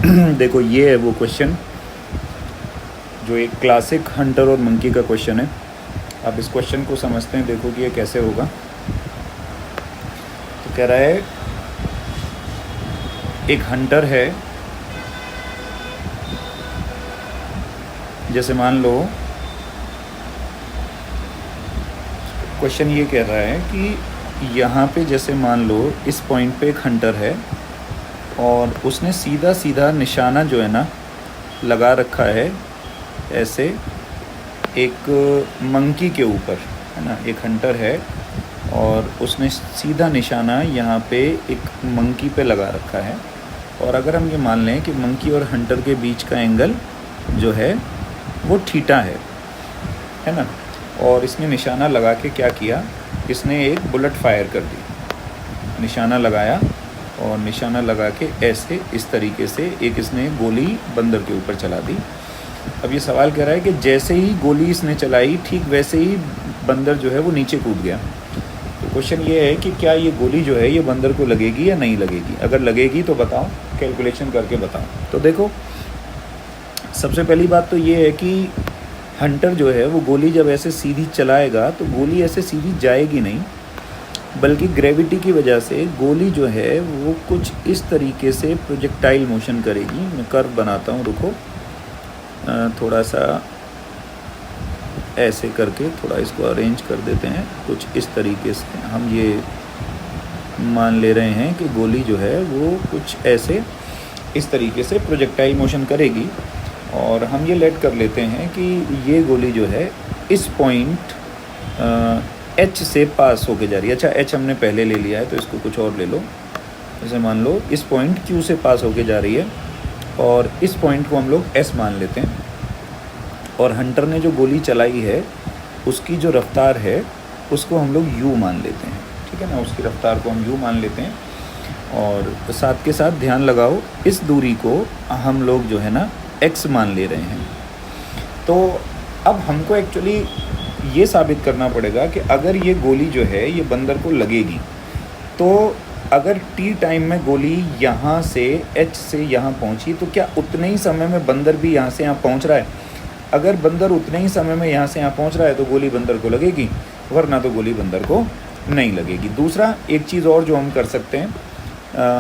देखो ये है वो क्वेश्चन जो एक क्लासिक हंटर और मंकी का क्वेश्चन है। आप इस क्वेश्चन को समझते हैं, देखो कि ये कैसे होगा। तो कह रहा है एक हंटर है, जैसे मान लो क्वेश्चन ये कह रहा है कि यहाँ पे जैसे मान लो इस पॉइंट पे एक हंटर है और उसने सीधा सीधा निशाना जो है ना लगा रखा है ऐसे एक मंकी के ऊपर, है ना। एक हंटर है और उसने सीधा निशाना यहाँ पे एक मंकी पे लगा रखा है। और अगर हम ये मान लें कि मंकी और हंटर के बीच का एंगल जो है वो थीटा है ना। और इसने निशाना लगा के क्या किया, इसने एक बुलेट फायर कर दी। निशाना लगाया और निशाना लगा के ऐसे इस तरीके से एक इसने गोली बंदर के ऊपर चला दी। अब ये सवाल कह रहा है कि जैसे ही गोली इसने चलाई ठीक वैसे ही बंदर जो है वो नीचे कूद गया। तो क्वेश्चन ये है कि क्या ये गोली जो है ये बंदर को लगेगी या नहीं लगेगी। अगर लगेगी तो बताओ, कैलकुलेशन करके बताओ। तो देखो सबसे पहली बात तो ये है कि हंटर जो है वो गोली जब ऐसे सीधी चलाएगा तो गोली ऐसे सीधी जाएगी नहीं, बल्कि ग्रेविटी की वजह से गोली जो है वो कुछ इस तरीके से प्रोजेक्टाइल मोशन करेगी। मैं कर्व बनाता हूँ, रुको, थोड़ा सा ऐसे करके थोड़ा इसको अरेंज कर देते हैं। कुछ इस तरीके से हम ये मान ले रहे हैं कि गोली जो है वो कुछ ऐसे इस तरीके से प्रोजेक्टाइल मोशन करेगी। और हम ये लेट कर लेते हैं कि ये गोली जो है इस पॉइंट एच से पास होके जा रही है। अच्छा, एच हमने पहले ले लिया है तो इसको कुछ और ले लो। जैसे मान लो इस पॉइंट क्यू से पास होके जा रही है और इस पॉइंट को हम लोग एस मान लेते हैं। और हंटर ने जो गोली चलाई है उसकी जो रफ्तार है उसको हम लोग यू मान लेते हैं, ठीक है ना। उसकी रफ्तार को हम यू मान लेते हैं। और साथ के साथ ध्यान लगाओ इस दूरी को हम लोग जो है ना एक्स मान ले रहे हैं। तो अब हमको एक्चुअली ये साबित करना पड़ेगा कि अगर ये गोली जो है ये बंदर को लगेगी तो अगर टी टाइम में गोली यहाँ से एच से यहाँ पहुँची तो क्या उतने ही समय में बंदर भी यहाँ से यहाँ पहुँच रहा है। अगर बंदर उतने ही समय में यहाँ से यहाँ पहुँच रहा है तो गोली बंदर को लगेगी, वरना तो गोली बंदर को नहीं लगेगी। दूसरा एक चीज़ और जो हम कर सकते हैं,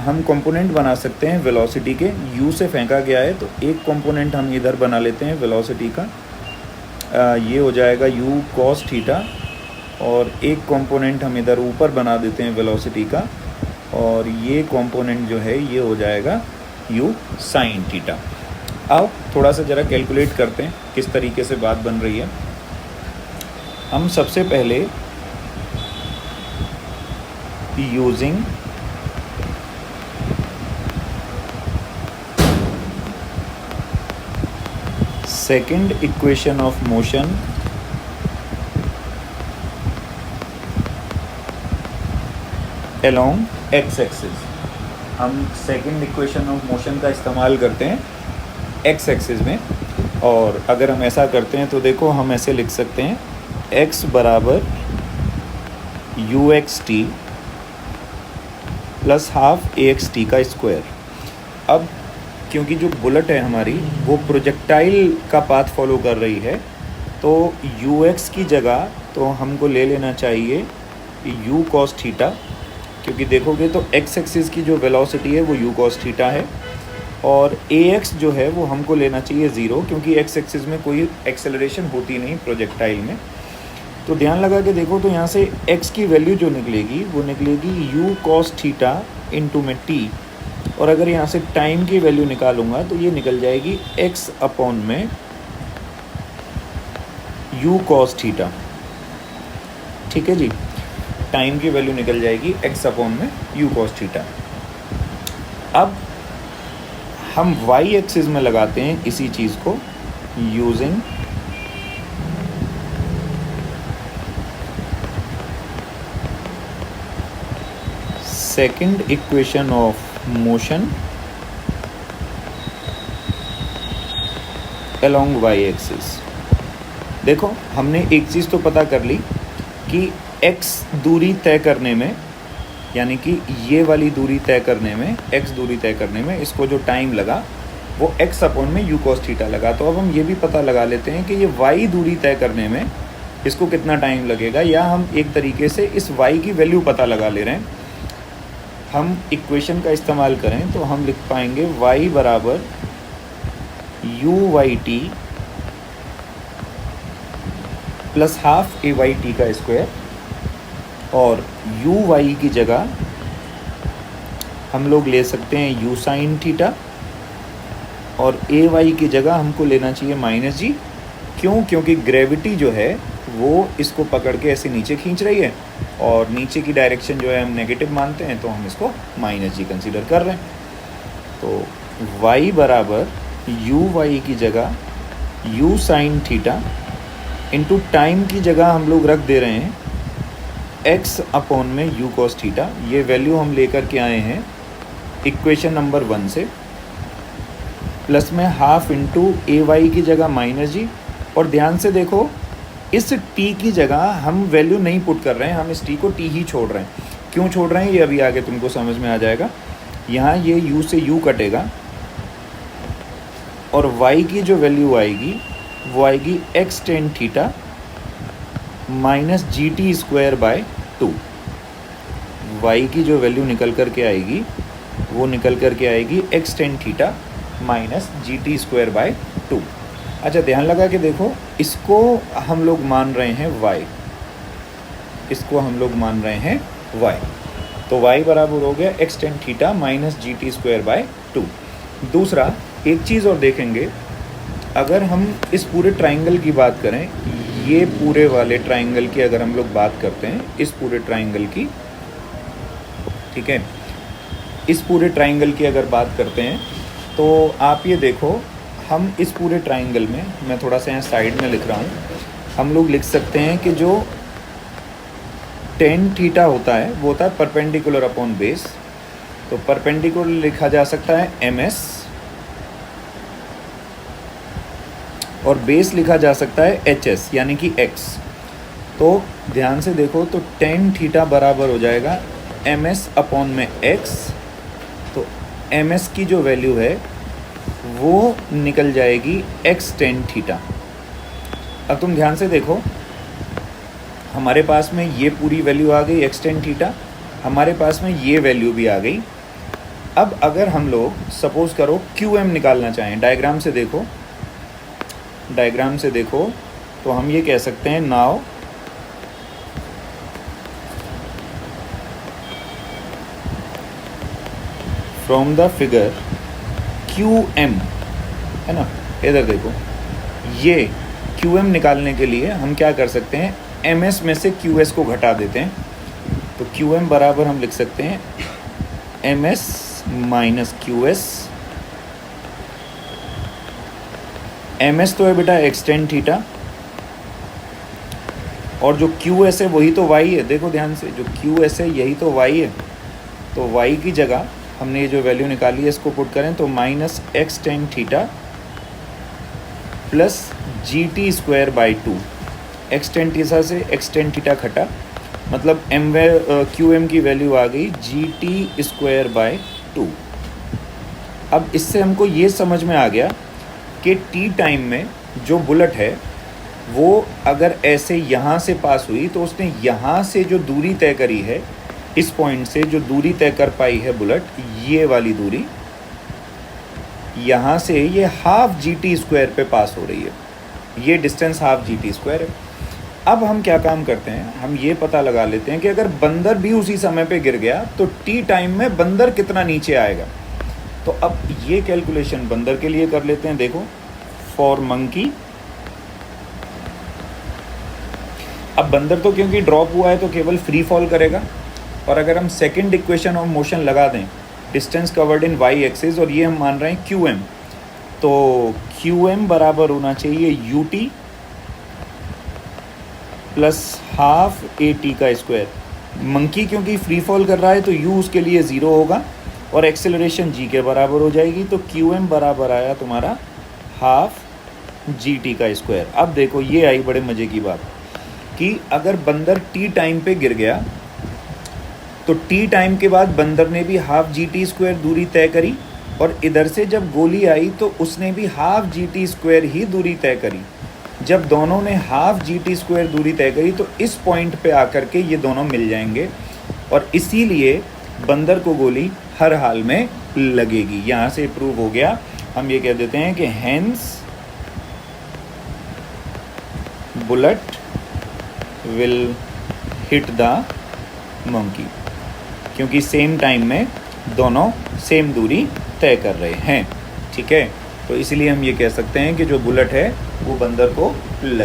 हम कंपोनेंट बना सकते हैं वेलोसिटी के। यू से फेंका गया है तो एक कंपोनेंट हम इधर बना लेते हैं वेलोसिटी का, ये हो जाएगा यू कॉस थीटा। और एक कंपोनेंट हम इधर ऊपर बना देते हैं वेलोसिटी का, और ये कंपोनेंट जो है ये हो जाएगा यू साइन थीटा। आओ थोड़ा सा ज़रा कैलकुलेट करते हैं किस तरीके से बात बन रही है। हम सबसे पहले using second equation of motion along x axis, हम सेकंड इक्वेशन ऑफ मोशन का इस्तेमाल करते हैं एक्स एक्सिस में। और अगर हम ऐसा करते हैं तो देखो हम ऐसे लिख सकते हैं x बराबर you x T plus half A x T का स्क्वायर। अब क्योंकि जो बुलेट है हमारी वो प्रोजेक्टाइल का पाथ फॉलो कर रही है तो यू एक्स की जगह तो हमको ले लेना चाहिए यू कॉस थीटा, क्योंकि देखोगे तो एक्स एक्सिस की जो वेलोसिटी है वो यू कॉस थीटा है। और ए एक्स जो है वो हमको लेना चाहिए ज़ीरो, क्योंकि एक्स एक्सिस में कोई एक्सेलरेशन होती नहीं प्रोजेक्टाइल में। तो ध्यान लगा के देखो तो यहाँ से एक्स की वैल्यू जो निकलेगी वो निकलेगी यू कॉस थीटा इंटू में टी। और अगर यहाँ से टाइम की वैल्यू निकालूंगा तो ये निकल जाएगी एक्स अपॉन में यू कॉस थीटा, ठीक है जी। टाइम की वैल्यू निकल जाएगी एक्स अपॉन में यू कॉस थीटा। अब हम वाई एक्सिस में लगाते हैं इसी चीज़ को using second equation of motion along Y axis. देखो हमने एक चीज़ तो पता कर ली कि x दूरी तय करने में, यानी कि ये वाली दूरी तय करने में, x दूरी तय करने में इसको जो टाइम लगा वो x अपॉन में u cos थीटा लगा। तो अब हम ये भी पता लगा लेते हैं कि ये y दूरी तय करने में इसको कितना टाइम लगेगा, या हम एक तरीके से इस y की वैल्यू पता लगा ले रहे हैं। हम इक्वेशन का इस्तेमाल करें तो हम लिख पाएंगे y बराबर u/t प्लस हाफ a/t का स्क्वायर, और u/y की जगह हम लोग ले सकते हैं u sin थीटा, और a/y की जगह हमको लेना चाहिए माइनस जी। क्यों? क्योंकि ग्रेविटी जो है वो इसको पकड़ के ऐसे नीचे खींच रही है, और नीचे की डायरेक्शन जो है हम नेगेटिव मानते हैं, तो हम इसको माइनस जी कंसीडर कर रहे हैं। तो y बराबर u/y की जगह u sin theta into time की जगह हम लोग रख दे रहे हैं x अपॉन में u cos थीटा। ये वैल्यू हम लेकर के आए हैं इक्वेशन नंबर 1 से, प्लस में हाफ इंटू a/y की जगह माइनस जी। और ध्यान से देखो, इस t की जगह हम वैल्यू नहीं पुट कर रहे हैं, हम इस t को t ही छोड़ रहे हैं। क्यों छोड़ रहे हैं ये अभी आगे तुमको समझ में आ जाएगा। यहाँ ये u से u कटेगा, और y की जो वैल्यू आएगी वो आएगी x tan theta minus GT²/2। y की जो वैल्यू निकल कर के आएगी वो निकल कर के आएगी x tan theta minus GT²/2। अच्छा, ध्यान लगा के देखो, इसको हम लोग मान रहे हैं y, इसको हम लोग मान रहे हैं y। तो y बराबर हो गया x tan theta minus GT²/2। दूसरा एक चीज़ और देखेंगे, अगर हम इस पूरे ट्राइंगल की बात करें, ये पूरे वाले ट्राइंगल की अगर हम लोग बात करते हैं, इस पूरे ट्राइंगल की, ठीक है, इस पूरे ट्राइंगल की अगर बात करते हैं, तो आप ये देखो, हम इस पूरे ट्राइंगल में, मैं थोड़ा सा यहाँ साइड में लिख रहा हूँ, हम लोग लिख सकते हैं कि जो tan थीटा होता है वो होता है परपेंडिकुलर अपॉन बेस। तो परपेंडिकुलर लिखा जा सकता है ms, और बेस लिखा जा सकता है hs यानी कि x। तो ध्यान से देखो, तो tan थीटा बराबर हो जाएगा ms अपॉन में x। तो ms की जो वैल्यू है वो निकल जाएगी x tan थीटा। अब तुम ध्यान से देखो, हमारे पास में ये पूरी वैल्यू आ गई x tan थीटा, हमारे पास में ये वैल्यू भी आ गई। अब अगर हम लोग सपोज करो qm निकालना चाहें, डायग्राम से देखो, डायग्राम से देखो, तो हम ये कह सकते हैं now from the figure QM, है ना, इधर देखो, ये QM निकालने के लिए हम क्या कर सकते हैं, MS में से QS को घटा देते हैं। तो QM बराबर हम लिख सकते हैं MS माइनस QS। MS तो है बेटा x tan थीटा, और जो QS है वही तो y है। देखो ध्यान से, जो QS है यही तो y है। तो y की जगह हमने ये जो वैल्यू निकाली है इसको पुट करें तो minus x tan theta plus GT²/2। x tan theta से x tan थीटा घटा, मतलब QM की वैल्यू आ गई GT²/2। अब इससे हमको ये समझ में आ गया कि t टाइम में जो बुलेट है वो अगर ऐसे यहाँ से पास हुई तो उसने यहाँ से जो दूरी तय करी है, इस पॉइंट से जो दूरी तय कर पाई है बुलेट, ये वाली दूरी, यहाँ से ये हाफ GT² पे पास हो रही है। ये डिस्टेंस हाफ GT² है। अब हम क्या काम करते हैं, हम ये पता लगा लेते हैं कि अगर बंदर भी उसी समय पे गिर गया तो t टाइम में बंदर कितना नीचे आएगा। तो अब ये कैलकुलेशन बंदर के लिए कर लेते हैं। देखो, फॉर मंकी, अब बंदर तो क्योंकि ड्रॉप हुआ है तो केवल फ्री फॉल करेगा, और अगर हम सेकंड इक्वेशन ऑफ मोशन लगा दें, distance covered in y axis, और ये हम मान रहे हैं QM, तो QM बराबर होना चाहिए UT प्लस हाफ AT का स्क्वायर। मंकी क्योंकि फ्री फॉल कर रहा है तो U उसके लिए 0 होगा, और एक्सेलरेशन g के बराबर हो जाएगी। तो QM बराबर आया तुम्हारा हाफ GT का स्क्वायर। अब देखो, ये आई बड़े मज़े की बात कि अगर बंदर t टाइम पे गिर गया तो t टाइम के बाद बंदर ने भी हाफ GT² दूरी तय करी, और इधर से जब गोली आई तो उसने भी हाफ GT² ही दूरी तय करी। जब दोनों ने हाफ GT² दूरी तय करी तो इस पॉइंट पे आकर के ये दोनों मिल जाएंगे और इसीलिए बंदर को गोली हर हाल में लगेगी। यहाँ से प्रूव हो गया। हम ये कह देते हैं कि hence bullet will hit the monkey, क्योंकि सेम टाइम में दोनों सेम दूरी तय कर रहे हैं। ठीक है, तो इसलिए हम ये कह सकते हैं कि जो बुलेट है वो बंदर को लगी।